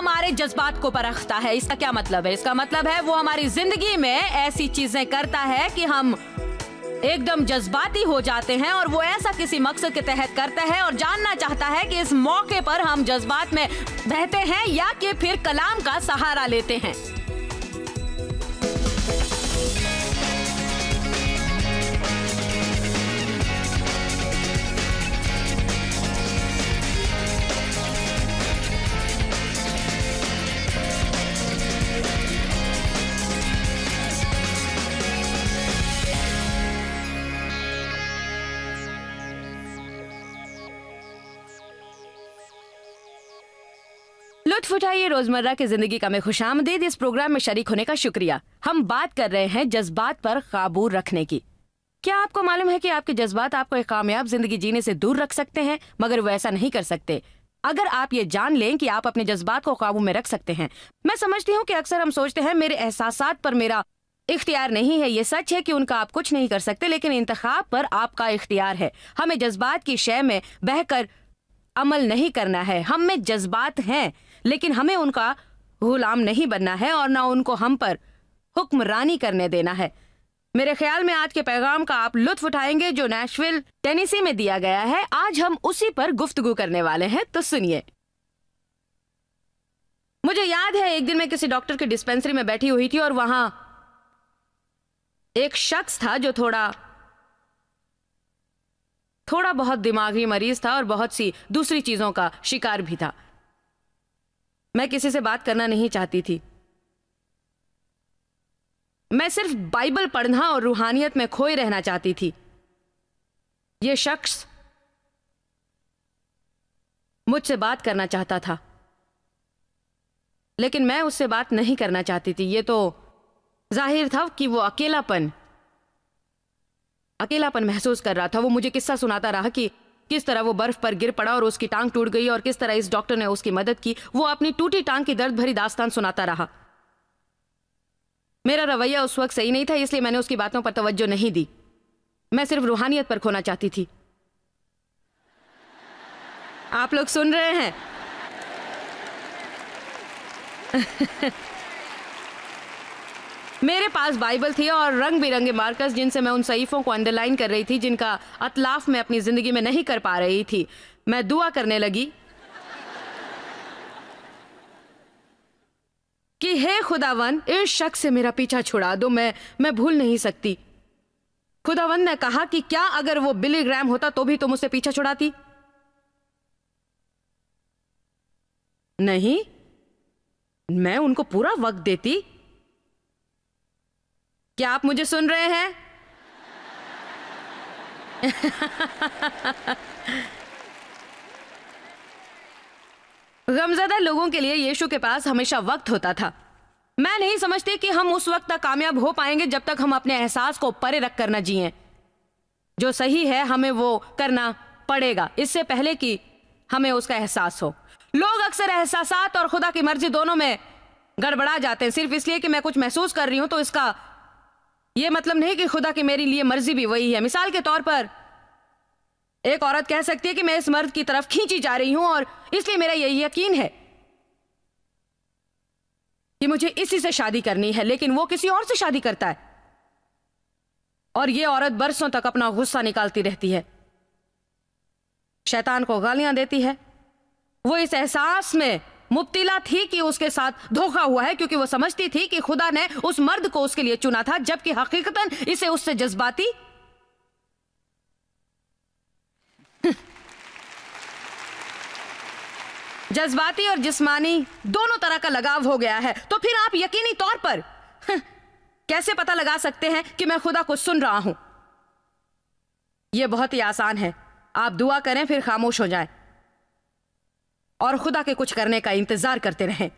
हमारे जज्बात को परखता है। इसका क्या मतलब है? इसका मतलब है वो हमारी जिंदगी में ऐसी चीजें करता है कि हम एकदम जज्बाती हो जाते हैं, और वो ऐसा किसी मकसद के तहत करता है और जानना चाहता है कि इस मौके पर हम जज्बात में बहते हैं या कि फिर कलाम का सहारा लेते हैं। लुत्फ उठाइए रोजमर्रा की जिंदगी का। मैं खुशामदीद। इस प्रोग्राम में शरीक होने का शुक्रिया। हम बात कर रहे हैं जज्बात पर काबू रखने की। क्या आपको मालूम है कि आपके जज्बात आपको एक कामयाब जिंदगी जीने से दूर रख सकते हैं, मगर वो ऐसा नहीं कर सकते अगर आप ये जान लें कि आप अपने जज्बात को काबू में रख सकते हैं। मैं समझती हूँ कि अक्सर हम सोचते हैं मेरे एहसासात पर मेरा इख्तियार नहीं है। ये सच है कि उनका आप कुछ नहीं कर सकते, लेकिन इंतखाब पर आपका इख्तियार है। हमें जज्बात की शय में बहकर अमल नहीं करना है। हम में जज्बात हैं, लेकिन हमें उनका गुलाम नहीं बनना है और ना उनको हम पर हुक्मरानी करने देना है। मेरे ख्याल में आज के पैगाम का आप लुत्फ उठाएंगे जो नैशविल टेनेसी में दिया गया है। आज हम उसी पर गुफ्तगू करने वाले हैं, तो सुनिए। मुझे याद है एक दिन मैं किसी डॉक्टर की डिस्पेंसरी में बैठी हुई थी और वहां एक शख्स था जो थोड़ा बहुत दिमागी मरीज था और बहुत सी दूसरी चीजों का शिकार भी था। मैं किसी से बात करना नहीं चाहती थी। मैं सिर्फ बाइबल पढ़ना और रूहानियत में खोए रहना चाहती थी। यह शख्स मुझसे बात करना चाहता था, लेकिन मैं उससे बात नहीं करना चाहती थी। यह तो जाहिर था कि वो अकेलापन महसूस कर रहा था। वो मुझे किस्सा सुनाता रहा कि किस तरह वो बर्फ पर गिर पड़ा और उसकी टांग टूट गई और किस तरह इस डॉक्टर ने उसकी मदद की। वो अपनी टूटी टांग की दर्द भरी दास्तान सुनाता रहा। मेरा रवैया उस वक्त सही नहीं था, इसलिए मैंने उसकी बातों पर तवज्जो नहीं दी। मैं सिर्फ रूहानियत पर खोना चाहती थी। आप लोग सुन रहे हैं? मेरे पास बाइबल थी और रंग बिरंगे मार्कर्स जिनसे मैं उन सहीफों को अंडरलाइन कर रही थी जिनका अतलाफ मैं अपनी जिंदगी में नहीं कर पा रही थी। मैं दुआ करने लगी कि हे खुदावन, इस शख्स से मेरा पीछा छुड़ा दो। मैं भूल नहीं सकती। खुदावन ने कहा कि क्या अगर वो बिली ग्रैम होता तो भी तुम उससे पीछा छुड़ाती? नहीं, मैं उनको पूरा वक्त देती। क्या आप मुझे सुन रहे हैं? गमज़दा लोगों के लिए यीशु के पास हमेशा वक्त होता था। मैं नहीं समझती कि हम उस वक्त तक कामयाब हो पाएंगे जब तक हम अपने एहसास को परे रख कर न जिएं। जो सही है हमें वो करना पड़ेगा इससे पहले कि हमें उसका एहसास हो। लोग अक्सर एहसासात और खुदा की मर्जी दोनों में गड़बड़ा जाते हैं। सिर्फ इसलिए कि मैं कुछ महसूस कर रही हूं तो इसका यह मतलब नहीं कि खुदा की मेरे लिए मर्जी भी वही है। मिसाल के तौर पर एक औरत कह सकती है कि मैं इस मर्द की तरफ खींची जा रही हूं और इसलिए मेरा यही यकीन है कि मुझे इसी से शादी करनी है, लेकिन वो किसी और से शादी करता है और ये औरत बरसों तक अपना गुस्सा निकालती रहती है, शैतान को गालियां देती है। वो इस एहसास में मुब्तिला थी कि उसके साथ धोखा हुआ है क्योंकि वो समझती थी कि खुदा ने उस मर्द को उसके लिए चुना था, जबकि हकीकतन इसे उससे जज्बाती और जिस्मानी दोनों तरह का लगाव हो गया है। तो फिर आप यकीनी तौर पर कैसे पता लगा सकते हैं कि मैं खुदा को सुन रहा हूं? यह बहुत ही आसान है। आप दुआ करें, फिर खामोश हो जाएं और खुदा के कुछ करने का इंतजार करते रहें।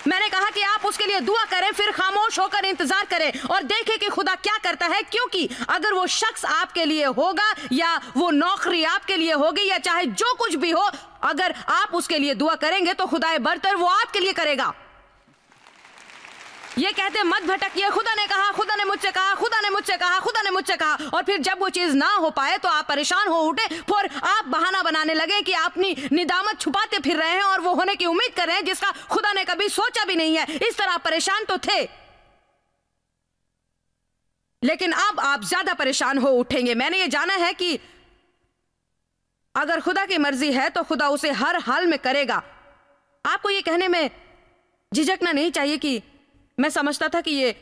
मैंने कहा कि आप उसके लिए दुआ करें, फिर खामोश होकर इंतजार करें और देखें कि खुदा क्या करता है, क्योंकि अगर वो शख्स आपके लिए होगा या वो नौकरी आपके लिए होगी या चाहे जो कुछ भी हो, अगर आप उसके लिए दुआ करेंगे तो खुदाए बरतर वो आपके लिए करेगा। ये कहते मत भटकिए, खुदा ने कहा, खुदा ने मुझसे कहा, खुदा ने मुझसे कहा, खुदा ने मुझसे कहा, और फिर जब वो चीज ना हो पाए तो आप परेशान हो उठे, फिर आप बहाना बनाने आने लगे कि आप अपनी निदामत छुपाते फिर रहे हैं और वो होने की उम्मीद कर रहे हैं जिसका खुदा ने कभी सोचा भी नहीं है। इस तरह परेशान तो थे, लेकिन अब आप ज्यादा परेशान हो उठेंगे। मैंने ये जाना है कि अगर खुदा की मर्जी है तो खुदा उसे हर हाल में करेगा। आपको ये कहने में झिझकना नहीं चाहिए कि मैं समझता था कि ये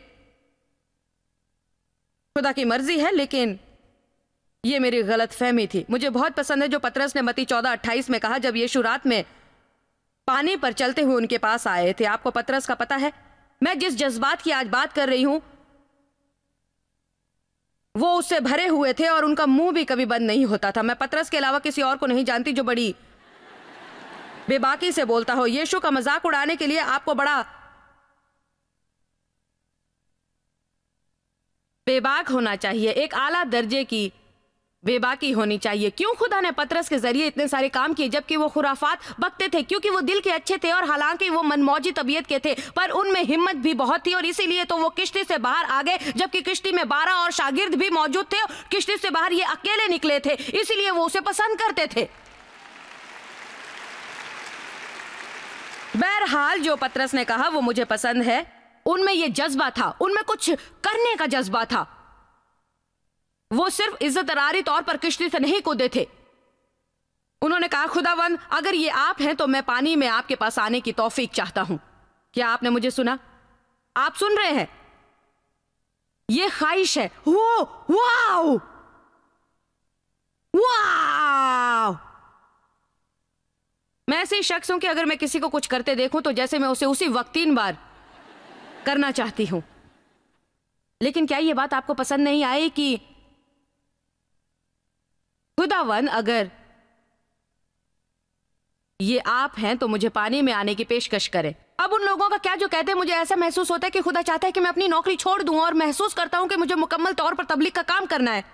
खुदा की मर्जी है, लेकिन ये मेरी गलतफहमी थी। मुझे बहुत पसंद है जो पतरस ने मत्ती 14:28 में कहा, जब यीशु रात में पानी पर चलते हुए उनके पास आए थे। आपको पतरस का पता है? मैं जिस जज्बात की आज बात कर रही हूं वो उससे भरे हुए थे और उनका मुंह भी कभी बंद नहीं होता था। मैं पतरस के अलावा किसी और को नहीं जानती जो बड़ी बेबाकी से बोलता हो। यीशु का मजाक उड़ाने के लिए आपको बड़ा बेबाक होना चाहिए, एक आला दर्जे की बेबाकी होनी चाहिए। क्यों खुदा ने पतरस के जरिए इतने सारे काम किए जबकि वो खुराफात बकते थे? क्योंकि वो दिल के अच्छे थे और हालांकि वो मनमौजी तबीयत के थे, पर उनमें हिम्मत भी बहुत थी और इसीलिए तो वो किश्ती से बाहर आ गए, जबकि किश्ती में 12 और शागिर्द भी मौजूद थे। किश्ती से बाहर ये अकेले निकले थे, इसीलिए वो उसे पसंद करते थे। बहरहाल जो पतरस ने कहा वो मुझे पसंद है। उनमें ये जज्बा था, उनमें कुछ करने का जज्बा था। वो सिर्फ इज्जतदारी तौर पर किश्ती से नहीं कूदे थे। उन्होंने कहा, खुदावंद अगर ये आप हैं तो मैं पानी में आपके पास आने की तौफीक चाहता हूं। क्या आपने मुझे सुना? आप सुन रहे हैं? ये ख्वाहिश है। Wow wow! मैं ऐसे शख्स हूं कि अगर मैं किसी को कुछ करते देखूं तो जैसे मैं उसे उसी वक्त 3 बार करना चाहती हूं। लेकिन क्या यह बात आपको पसंद नहीं आई कि खुदावन अगर ये आप हैं तो मुझे पानी में आने की पेशकश करें? अब उन लोगों का क्या जो कहते हैं, मुझे ऐसा महसूस होता है कि खुदा चाहता है कि मैं अपनी नौकरी छोड़ दूं और महसूस करता हूं कि मुझे मुकम्मल तौर पर तबलीग का काम करना है।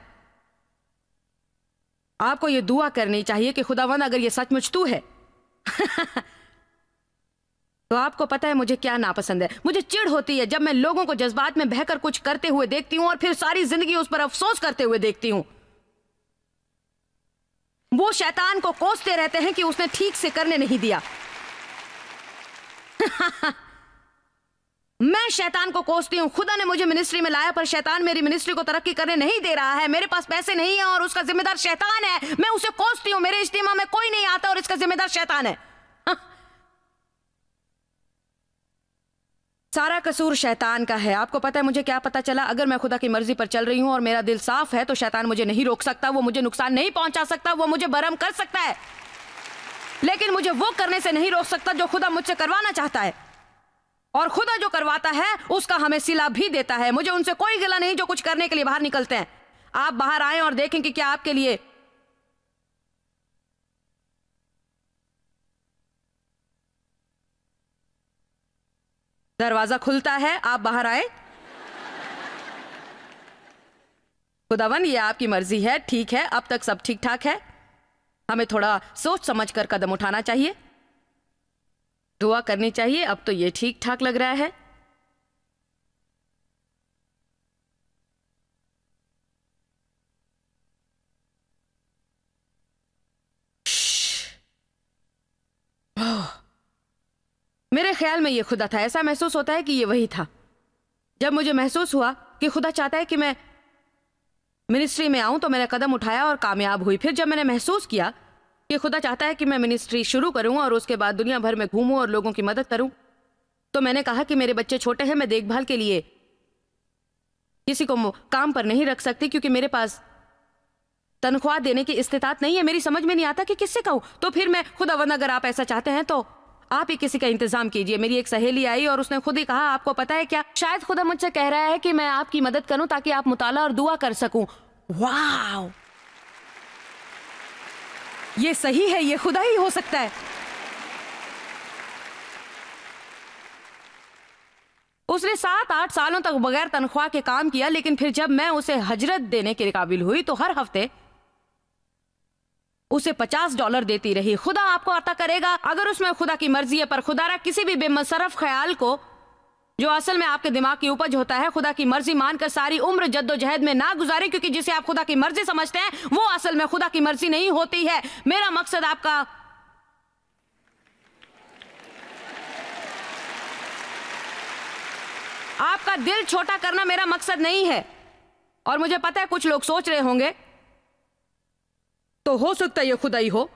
आपको ये दुआ करनी चाहिए कि खुदावन अगर ये सचमुच तू है तो आपको पता है मुझे क्या नापसंद है? मुझे चिढ़ होती है जब मैं लोगों को जज्बात में बहकर कुछ करते हुए देखती हूं और फिर सारी जिंदगी उस पर अफसोस करते हुए देखती हूं। वो शैतान को कोसते रहते हैं कि उसने ठीक से करने नहीं दिया। मैं शैतान को कोसती हूं, खुदा ने मुझे मिनिस्ट्री में लाया पर शैतान मेरी मिनिस्ट्री को तरक्की करने नहीं दे रहा है। मेरे पास पैसे नहीं है और उसका जिम्मेदार शैतान है। मैं उसे कोसती हूं, मेरे इज्तिमा में कोई नहीं आता और इसका जिम्मेदार शैतान है। सारा कसूर शैतान का है। आपको पता है मुझे क्या पता चला? अगर मैं खुदा की मर्जी पर चल रही हूं और मेरा दिल साफ है तो शैतान मुझे नहीं रोक सकता, वो मुझे नुकसान नहीं पहुंचा सकता, वो मुझे बरहम कर सकता है लेकिन मुझे वो करने से नहीं रोक सकता जो खुदा मुझसे करवाना चाहता है। और खुदा जो करवाता है उसका हमें सिला भी देता है। मुझे उनसे कोई गिला नहीं जो कुछ करने के लिए बाहर निकलते हैं। आप बाहर आए और देखें कि क्या आपके लिए दरवाजा खुलता है। आप बाहर आए। खुदावन ये आपकी मर्जी है, ठीक है, अब तक सब ठीक ठाक है। हमें थोड़ा सोच समझ कर कदम उठाना चाहिए, दुआ करनी चाहिए। अब तो ये ठीक ठाक लग रहा है। मेरे ख्याल में ये खुदा था। ऐसा महसूस होता है कि ये वही था। जब मुझे महसूस हुआ कि खुदा चाहता है कि मैं मिनिस्ट्री में आऊं तो मैंने कदम उठाया और कामयाब हुई। फिर जब मैंने महसूस किया कि खुदा चाहता है कि मैं मिनिस्ट्री शुरू करूं और उसके बाद दुनिया भर में घूमूं और लोगों की मदद करूं, तो मैंने कहा कि मेरे बच्चे छोटे हैं, मैं देखभाल के लिए किसी को काम पर नहीं रख सकती क्योंकि मेरे पास तनख्वाह देने की इस्तिताअत नहीं है। मेरी समझ में नहीं आता कि किससे कहूं। तो फिर मैं खुदावंद अगर आप ऐसा चाहते हैं तो आप ही किसी का इंतजाम कीजिए। मेरी एक सहेली आई और उसने खुद ही कहा, आपको पता है क्या, शायद खुदा मुझसे कह रहा है कि मैं आपकी मदद करूं ताकि आप मुताला और दुआ कर सकूं। वाह, ये सही है, ये खुदा ही हो सकता है। उसने 7-8 सालों तक बगैर तनख्वाह के काम किया, लेकिन फिर जब मैं उसे हजरत देने के काबिल हुई तो हर हफ्ते उसे $50 देती रही। खुदा आपको अता करेगा अगर उसमें खुदा की मर्जी है, पर खुदारा किसी भी बेमसरफ ख्याल को जो असल में आपके दिमाग की उपज होता है, खुदा की मर्जी मानकर सारी उम्र जद्दोजहद में ना गुजारे, क्योंकि जिसे आप खुदा की मर्जी समझते हैं वो असल में खुदा की मर्जी नहीं होती है। मेरा मकसद आपका दिल छोटा करना मेरा मकसद नहीं है। और मुझे पता है कुछ लोग सोच रहे होंगे तो हो सकता है ये खुदा ही हो,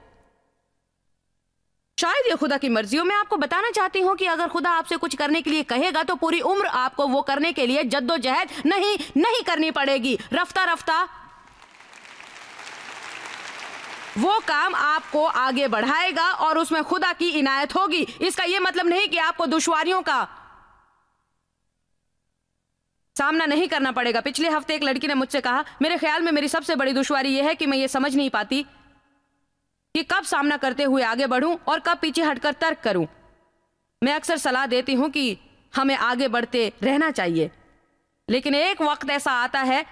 शायद ये खुदा की मर्जी हो। मैं आपको बताना चाहती हूं कि अगर खुदा आपसे कुछ करने के लिए कहेगा तो पूरी उम्र आपको वो करने के लिए जद्दोजहद नहीं करनी पड़ेगी। रफ्ता रफ्ता वो काम आपको आगे बढ़ाएगा और उसमें खुदा की इनायत होगी। इसका यह मतलब नहीं कि आपको दुश्वारियों का सामना नहीं करना पड़ेगा। पिछले हफ्ते एक लड़की ने मुझसे कहा, मेरे ख्याल में मेरी सबसे बड़ी दुश्वारी यह है कि मैं ये समझ नहीं पाती कि कब सामना करते हुए आगे बढ़ूं और कब पीछे हटकर तर्क करूं। मैं अक्सर सलाह देती हूं कि हमें आगे बढ़ते रहना चाहिए, लेकिन एक वक्त ऐसा आता है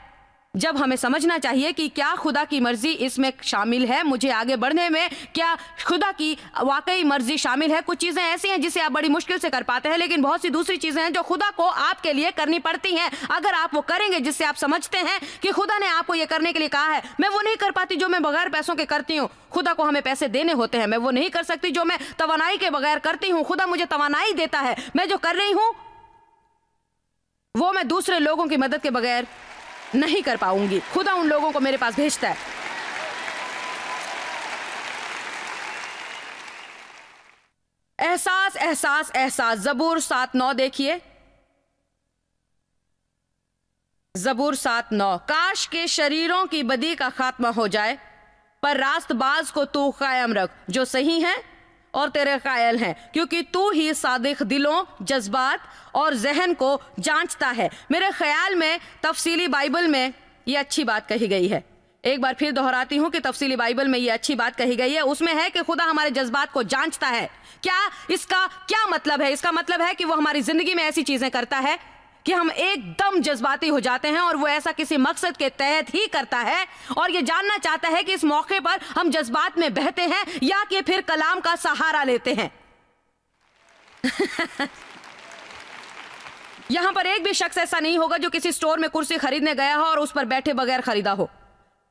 जब हमें समझना चाहिए कि क्या खुदा की मर्जी इसमें शामिल है, मुझे आगे बढ़ने में क्या खुदा की वाकई मर्जी शामिल है। कुछ चीजें ऐसी हैं जिसे आप बड़ी मुश्किल से कर पाते हैं, लेकिन बहुत सी दूसरी चीजें हैं जो खुदा को आपके लिए करनी पड़ती हैं। अगर आप वो करेंगे जिससे आप समझते हैं कि खुदा ने आपको ये करने के लिए कहा है। मैं वो नहीं कर पाती जो मैं बगैर पैसों के करती हूँ, खुदा को हमें पैसे देने होते हैं। मैं वो नहीं कर सकती जो मैं तवानाई के बगैर करती हूँ, खुदा मुझे तवानाई देता है। मैं जो कर रही हूँ वो मैं दूसरे लोगों की मदद के बगैर नहीं कर पाऊंगी। खुदा उन लोगों को मेरे पास भेजता है। एहसास एहसास एहसास। ज़बूर 7:9 देखिए, ज़बूर 7:9। काश के शरीरों की बदी का खात्मा हो जाए, पर रास्तबाज को तू कायम रख जो सही है और तेरे कायल हैं, क्योंकि तू ही सादिक दिलों, जज्बात और जहन को जांचता है। मेरे ख्याल में तफसीली बाइबल में ये अच्छी बात कही गई है। एक बार फिर दोहराती हूँ कि तफसीली बाइबल में ये अच्छी बात कही गई है। उसमें है कि खुदा हमारे जज्बात को जांचता है। क्या इसका क्या मतलब है? इसका मतलब है कि वो हमारी जिंदगी में ऐसी चीजें करता है कि हम एकदम जज्बाती हो जाते हैं, और वो ऐसा किसी मकसद के तहत ही करता है, और ये जानना चाहता है कि इस मौके पर हम जज्बात में बहते हैं या कि फिर कलाम का सहारा लेते हैं। यहां पर एक भी शख्स ऐसा नहीं होगा जो किसी स्टोर में कुर्सी खरीदने गया हो और उस पर बैठे बगैर खरीदा हो।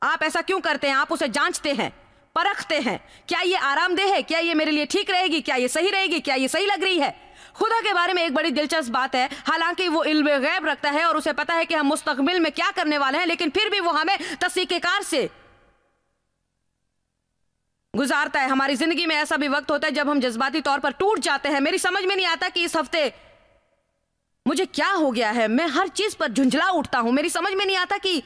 आप ऐसा क्यों करते हैं? आप उसे जांचते हैं, परखते हैं, क्या ये आरामदेह है, क्या ये मेरे लिए ठीक रहेगी, क्या ये सही रहेगी, क्या ये सही लग रही है। खुदा के बारे में एक बड़ी दिलचस्प बात है, हालांकि वो इल्म गैब रखता है और उसे पता है कि हम मुस्तकबिल में क्या करने वाले हैं, लेकिन फिर भी वो हमें तस्दीक़-ए-कार से गुजारता है। हमारी जिंदगी में ऐसा भी वक्त होता है जब हम जज्बाती तौर पर टूट जाते हैं। मेरी समझ में नहीं आता कि इस हफ्ते मुझे क्या हो गया है, मैं हर चीज पर झुंझला उठता हूं। मेरी समझ में नहीं आता कि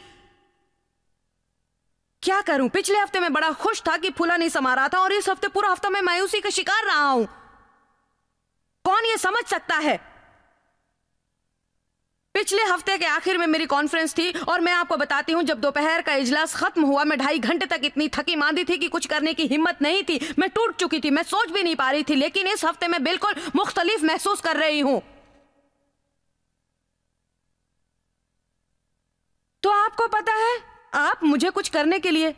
क्या करूं। पिछले हफ्ते मैं बड़ा खुश था कि फूला नहीं समा रहा था, और इस हफ्ते पूरा हफ्ता मैं मायूसी का शिकार रहा हूं। कौन ये समझ सकता है? पिछले हफ्ते के आखिर में मेरी कॉन्फ्रेंस थी, और मैं आपको बताती हूं, जब दोपहर का इजलास खत्म हुआ मैं 2.5 घंटे तक इतनी थकी मांदी थी कि कुछ करने की हिम्मत नहीं थी। मैं टूट चुकी थी, मैं सोच भी नहीं पा रही थी। लेकिन इस हफ्ते मैं बिल्कुल मुख्तलिफ महसूस कर रही हूं। तो आपको पता है, आप मुझे कुछ करने के लिए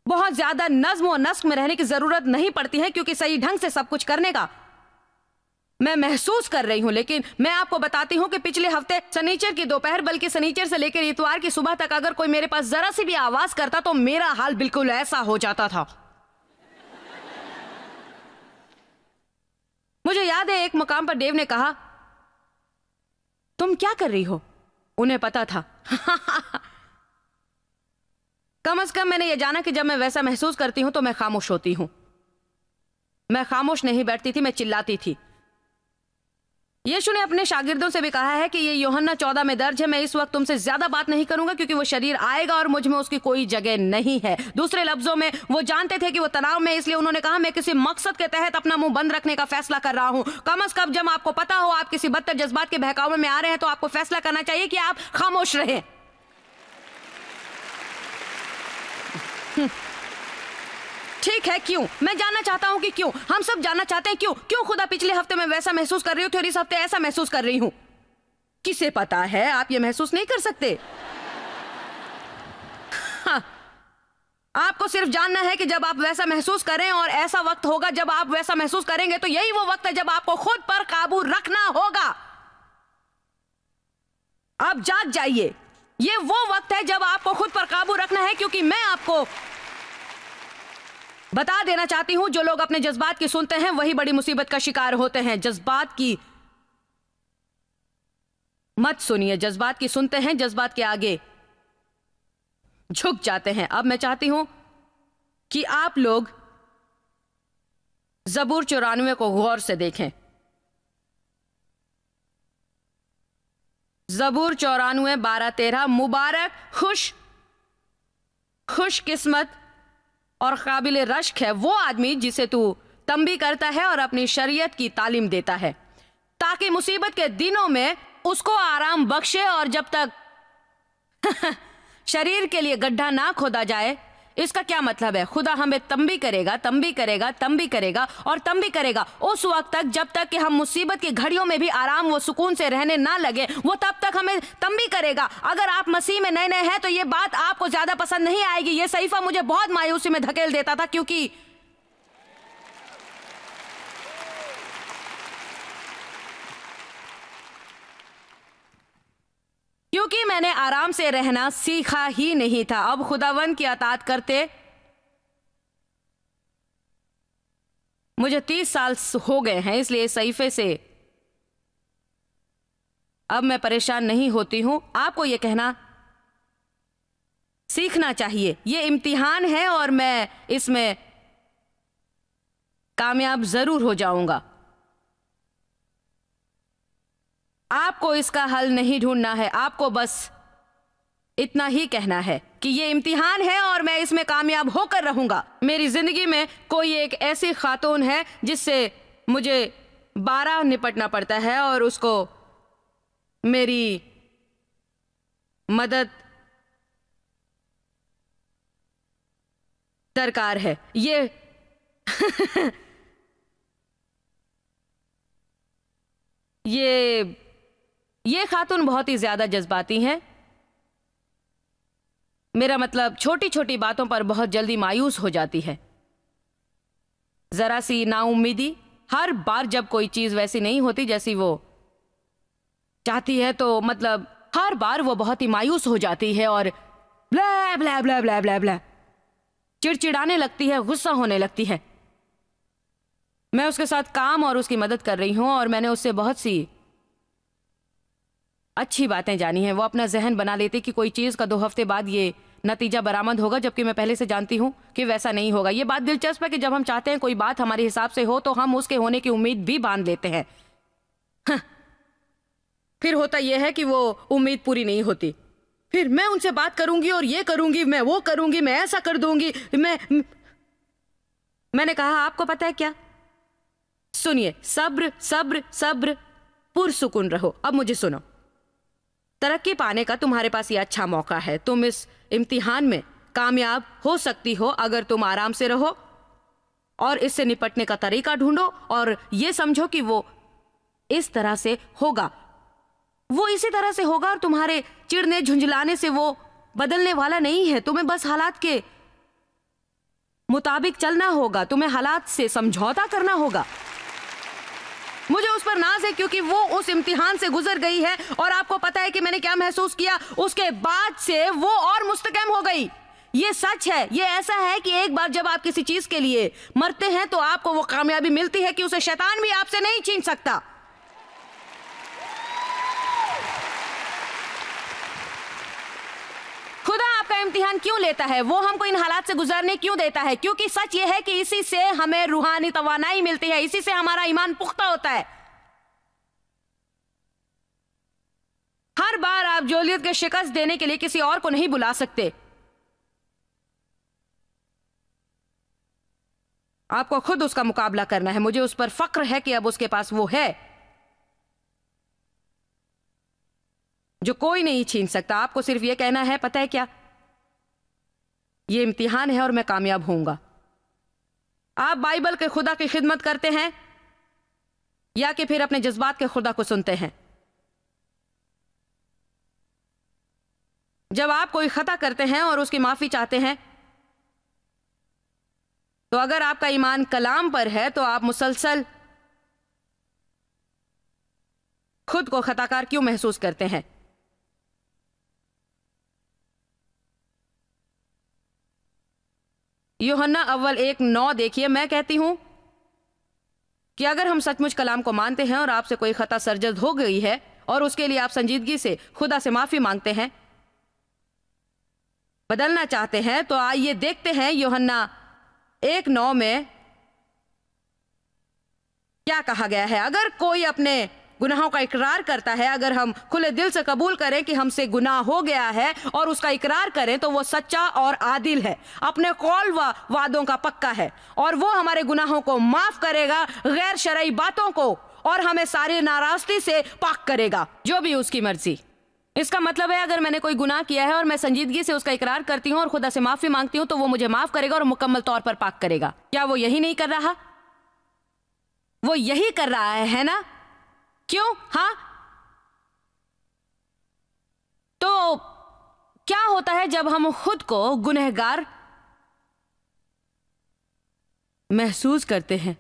बहुत ज्यादा नज्म और नस्क में रहने की जरूरत नहीं पड़ती है, क्योंकि सही ढंग से सब कुछ करने का मैं महसूस कर रही हूं। लेकिन मैं आपको बताती हूं कि पिछले हफ्ते शनिचर की दोपहर, बल्कि शनिचर से लेकर इतवार की सुबह तक अगर कोई मेरे पास जरा सी भी आवाज करता तो मेरा हाल बिल्कुल ऐसा हो जाता था। मुझे याद है एक मुकाम पर डेव ने कहा, तुम क्या कर रही हो? उन्हें पता था। कम से कम मैंने यह जाना कि जब मैं वैसा महसूस करती हूं तो मैं खामोश होती हूं। मैं खामोश नहीं बैठती थी, मैं चिल्लाती थी। यीशु ने अपने शागिर्दों से भी कहा है कि ये यूहन्ना 14 में दर्ज है, मैं इस वक्त तुमसे ज्यादा बात नहीं करूंगा क्योंकि वो शरीर आएगा और मुझ में उसकी कोई जगह नहीं है। दूसरे लफ्जों में, वो जानते थे कि वो तनाव में, इसलिए उन्होंने कहा, मैं किसी मकसद के तहत अपना मुंह बंद रखने का फैसला कर रहा हूं। कम से कम जब आपको पता हो आप किसी बदतर जज्बात के बहकावे में आ रहे हैं तो आपको फैसला करना चाहिए कि आप खामोश रहें। ठीक है, क्यों? मैं जानना चाहता हूं कि क्यों। हम सब जानना चाहते हैं क्यों खुदा पिछले हफ्ते में वैसा महसूस कर रही थी और इस हफ्ते ऐसा महसूस कर रही हूं। किसे पता है? आप ये महसूस नहीं कर सकते। हाँ, आपको सिर्फ जानना है कि जब आप वैसा महसूस करें, और ऐसा वक्त होगा जब आप वैसा महसूस करेंगे, तो यही वो वक्त है जब आपको खुद पर काबू रखना होगा। आप जाग जाइए, ये वो वक्त है जब आपको खुद पर काबू रखना है, क्योंकि मैं आपको बता देना चाहती हूं, जो लोग अपने जज्बात की सुनते हैं वही बड़ी मुसीबत का शिकार होते हैं। जज्बात की मत सुनिए, जज्बात की सुनते हैं, जज्बात के आगे झुक जाते हैं। अब मैं चाहती हूं कि आप लोग ज़बूर 94 को गौर से देखें। ज़बूर 94 12-13। मुबारक, खुशकिस्मत और काबिल रश्क है वो आदमी जिसे तू तंबी करता है और अपनी शरीयत की तालीम देता है, ताकि मुसीबत के दिनों में उसको आराम बख्शे, और जब तक शरीर के लिए गड्ढा ना खोदा जाए। इसका क्या मतलब है? खुदा हमें तंबी करेगा, तंबी करेगा, तंबी करेगा और तंबी करेगा उस वक्त तक जब तक कि हम मुसीबत की घड़ियों में भी आराम व सुकून से रहने ना लगे, वो तब तक हमें तंबी करेगा। अगर आप मसीह में नए नए हैं तो ये बात आपको ज्यादा पसंद नहीं आएगी। ये सहीफा मुझे बहुत मायूसी में धकेल देता था, क्योंकि मैंने आराम से रहना सीखा ही नहीं था। अब खुदावंद की अताअत करते मुझे 30 साल हो गए हैं, इसलिए इस सहीफे से अब मैं परेशान नहीं होती हूं। आपको यह कहना सीखना चाहिए, यह इम्तिहान है और मैं इसमें कामयाब जरूर हो जाऊंगा। आपको इसका हल नहीं ढूंढना है, आपको बस इतना ही कहना है कि ये इम्तिहान है और मैं इसमें कामयाब होकर रहूंगा। मेरी जिंदगी में कोई एक ऐसी खातून है जिससे मुझे 12 निपटना पड़ता है और उसको मेरी मदद दरकार है। ये खातून बहुत ही ज्यादा जज्बाती हैं। मेरा मतलब छोटी छोटी बातों पर बहुत जल्दी मायूस हो जाती है, जरा सी नाउम्मीदी। हर बार जब कोई चीज वैसी नहीं होती जैसी वो चाहती है, तो मतलब हर बार वो बहुत ही मायूस हो जाती है और ब्ला ब्ला ब्ला ब्ला ब्ला ब्ला चिड़चिड़ाने लगती है, गुस्सा होने लगती है। मैं उसके साथ काम और उसकी मदद कर रही हूं और मैंने उससे बहुत सी अच्छी बातें जानी हैं। वो अपना जहन बना लेती कि कोई चीज़ का 2 हफ्ते बाद ये नतीजा बरामद होगा, जबकि मैं पहले से जानती हूं कि वैसा नहीं होगा। ये बात दिलचस्प है कि जब हम चाहते हैं कोई बात हमारे हिसाब से हो तो हम उसके होने की उम्मीद भी बांध लेते हैं। फिर होता यह है कि वो उम्मीद पूरी नहीं होती। फिर मैं उनसे बात करूंगी और ये करूंगी, मैं वो करूंगी, मैं ऐसा कर दूंगी। मैंने कहा आपको पता है क्या, सुनिए, सब्र सब्र सब्र, पुरसुकून रहो। अब मुझे सुनो, तरक्की पाने का तुम्हारे पास ये अच्छा मौका है। तुम इस इम्तिहान में कामयाब हो सकती हो अगर तुम आराम से रहो और इससे निपटने का तरीका ढूंढो और ये समझो कि वो इस तरह से होगा, वो इसी तरह से होगा और तुम्हारे चिढ़ने झुंझलाने से वो बदलने वाला नहीं है। तुम्हें बस हालात के मुताबिक चलना होगा, तुम्हें हालात से समझौता करना होगा। मुझे उस पर नाज है क्योंकि वो उस इम्तिहान से गुजर गई है और आपको पता है कि मैंने क्या महसूस किया। उसके बाद से वो और मुस्तकम हो गई। ये सच है, ये ऐसा है कि एक बार जब आप किसी चीज के लिए मरते हैं तो आपको वो कामयाबी मिलती है कि उसे शैतान भी आपसे नहीं छीन सकता। खुदा आपका इम्तिहान क्यों लेता है? वो हमको इन हालात से गुजरने क्यों देता है? क्योंकि सच ये है कि इसी से हमें रूहानी तवानाई मिलती है, इसी से हमारा ईमान पुख्ता होता है। हर बार आप जोलियत के शिकस्त देने के लिए किसी और को नहीं बुला सकते। आपको खुद उसका मुकाबला करना है। मुझे उस पर फक्र है कि अब उसके पास वो है जो कोई नहीं छीन सकता। आपको सिर्फ ये कहना है, पता है क्या, ये इम्तिहान है और मैं कामयाब होऊंगा। आप बाइबल के खुदा की खिदमत करते हैं या कि फिर अपने जज्बात के खुदा को सुनते हैं? जब आप कोई खता करते हैं और उसकी माफी चाहते हैं तो अगर आपका ईमान कलाम पर है तो आप मुसलसल खुद को खताकार क्यों महसूस करते हैं? यूहन्ना अव्वल 1:9 देखिए। मैं कहती हूं कि अगर हम सचमुच कलाम को मानते हैं और आपसे कोई खता सरजद हो गई है और उसके लिए आप संजीदगी से खुदा से माफी मांगते हैं, बदलना चाहते हैं, तो आइए देखते हैं यूहन्ना 1:9 में क्या कहा गया है। अगर कोई अपने गुनाहों का इकरार करता है, अगर हम खुले दिल से कबूल करें कि हमसे गुनाह हो गया है और उसका इकरार करें, तो वो सच्चा और आदिल है, अपने कौल व वादों का पक्का है और वो हमारे गुनाहों को माफ करेगा, गैर शरई बातों को, और हमें सारी नाराजगी से पाक करेगा, जो भी उसकी मर्जी। इसका मतलब है अगर मैंने कोई गुनाह किया है और मैं संजीदगी से उसका इकरार करती हूँ और खुदा से माफी मांगती हूँ, तो वो मुझे माफ करेगा और मुकम्मल तौर पर पाक करेगा। क्या वो यही नहीं कर रहा? वो यही कर रहा है ना? क्यों? हाँ, तो क्या होता है जब हम खुद को गुनहगार महसूस करते हैं?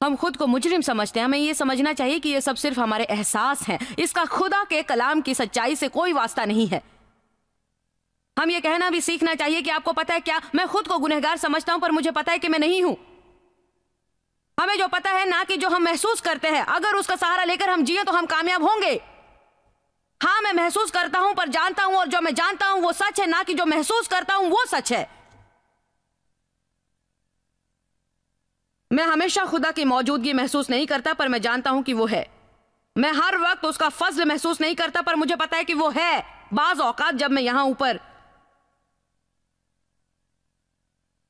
हम खुद को मुजरिम समझते हैं। हमें यह समझना चाहिए कि यह सब सिर्फ हमारे एहसास हैं, इसका खुदा के कलाम की सच्चाई से कोई वास्ता नहीं है। हम ये कहना भी सीखना चाहिए कि आपको पता है क्या, मैं खुद को गुनहगार समझता हूं पर मुझे पता है कि मैं नहीं हूं। हमें जो पता है ना कि जो हम महसूस करते हैं, अगर उसका सहारा लेकर हम जिए तो हम कामयाब होंगे। हाँ, मैं महसूस करता हूं पर जानता हूं, और जो मैं जानता हूं वो सच है, ना कि जो महसूस करता हूं वो सच है। मैं हमेशा खुदा की मौजूदगी महसूस नहीं करता पर मैं जानता हूं कि वो है। मैं हर वक्त उसका फजल महसूस नहीं करता पर मुझे पता है कि वो है। बाज औकात जब मैं यहां ऊपर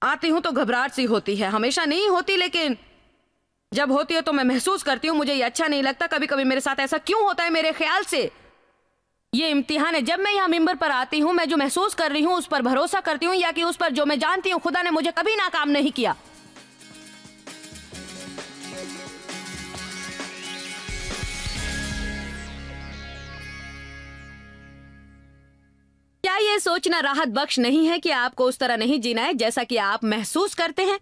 आती हूं तो घबराहट सी होती है, हमेशा नहीं होती, लेकिन जब होती है तो मैं महसूस करती हूं मुझे ये अच्छा नहीं लगता। कभी कभी मेरे साथ ऐसा क्यों होता है? मेरे ख्याल से ये इम्तिहान है। जब मैं यहाँ मिंबर पर आती हूँ, मैं जो महसूस कर रही हूँ उस पर भरोसा करती हूँ, या कि उस पर जो मैं जानती हूँ खुदा ने मुझे कभी नाकाम नहीं किया। क्या ये सोचना राहत बख्श नहीं है कि आपको उस तरह नहीं जीना है जैसा कि आप महसूस करते हैं?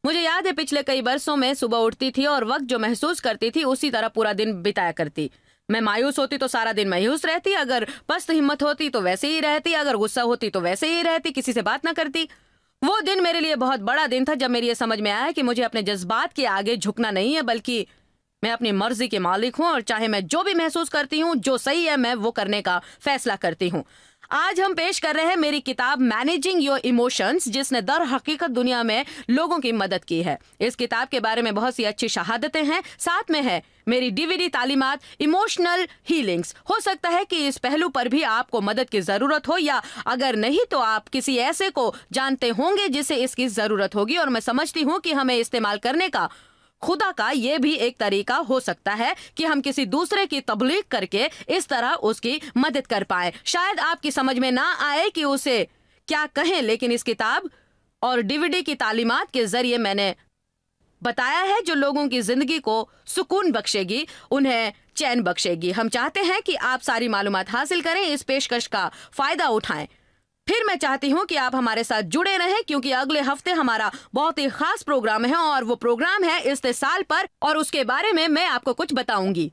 मुझे याद है पिछले कई बरसों में सुबह उठती थी और वक्त जो महसूस करती थी उसी तरह पूरा दिन बिताया करती। मैं मायूस होती तो सारा दिन मायूस रहती, अगर पस्त हिम्मत होती तो वैसे ही रहती, अगर गुस्सा होती तो वैसे ही रहती, किसी से बात ना करती। वो दिन मेरे लिए बहुत बड़ा दिन था जब मेरी ये समझ में आया कि मुझे अपने जज्बात के आगे झुकना नहीं है, बल्कि मैं अपनी मर्जी के मालिक हूँ और चाहे मैं जो भी महसूस करती हूँ, जो सही है, मैं वो करने का फैसला करती हूँ। आज हम पेश कर रहे हैं मेरी किताब मैनेजिंग योर इमोशंस, जिसने दर हकीकत दुनिया में लोगों की मदद की है। इस किताब के बारे में बहुत सी अच्छी शहादतें हैं, साथ में है मेरी डीवीडी तालीमात इमोशनल हीलिंग्स। हो सकता है कि इस पहलू पर भी आपको मदद की जरूरत हो, या अगर नहीं तो आप किसी ऐसे को जानते होंगे जिसे इसकी जरूरत होगी, और मैं समझती हूँ कि हमें इस्तेमाल करने का खुदा का ये भी एक तरीका हो सकता है कि हम किसी दूसरे की तबलीग करके इस तरह उसकी मदद कर पाए। शायद आपकी समझ में ना आए कि उसे क्या कहें, लेकिन इस किताब और डीवीडी की तालीमात के जरिए मैंने बताया है जो लोगों की जिंदगी को सुकून बख्शेगी, उन्हें चैन बख्शेगी। हम चाहते हैं कि आप सारी मालूमात हासिल करें, इस पेशकश का फायदा उठाएं। फिर मैं चाहती हूं कि आप हमारे साथ जुड़े रहें, क्योंकि अगले हफ्ते हमारा बहुत ही खास प्रोग्राम है, और वो प्रोग्राम है इस्तेसाल पर, और उसके बारे में मैं आपको कुछ बताऊंगी।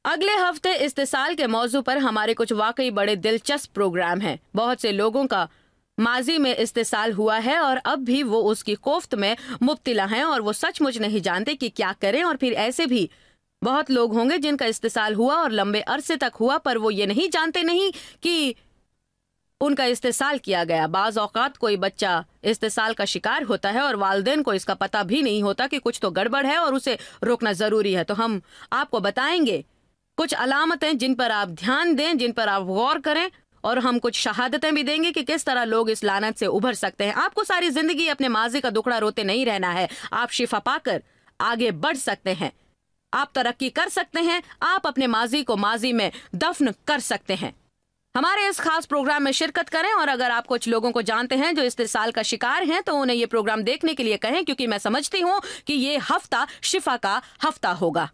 अगले हफ्ते इस्तेसाल के मौजू पर हमारे कुछ वाकई बड़े दिलचस्प प्रोग्राम हैं। बहुत से लोगों का माजी में इस्तेसाल हुआ है और अब भी वो उसकी कोफ्त में मुब्तिला हैं और वो सचमुच नहीं जानते कि क्या करें, और फिर ऐसे भी बहुत लोग होंगे जिनका इस्तेसाल हुआ और लंबे अरसे तक हुआ, पर वो ये नहीं जानते नहीं कि उनका इस्तेसाल किया गया। बाज औकात कोई बच्चा इस्तेसाल का शिकार होता है और वालिदैन को इसका पता भी नहीं होता कि कुछ तो गड़बड़ है और उसे रोकना जरूरी है। तो हम आपको बताएंगे कुछ अलामतें जिन पर आप ध्यान दें, जिन पर आप गौर करें, और हम कुछ शहादतें भी देंगे कि किस तरह लोग इस लानत से उभर सकते हैं। आपको सारी जिंदगी अपने माजी का दुखड़ा रोते नहीं रहना है। आप शिफा पाकर आगे बढ़ सकते हैं, आप तरक्की कर सकते हैं, आप अपने माजी को माजी में दफन कर सकते हैं। हमारे इस खास प्रोग्राम में शिरकत करें, और अगर आप कुछ लोगों को जानते हैं जो इस्तेसाल का शिकार हैं तो उन्हें ये प्रोग्राम देखने के लिए कहें, क्योंकि मैं समझती हूँ कि ये हफ्ता शिफा का हफ्ता होगा।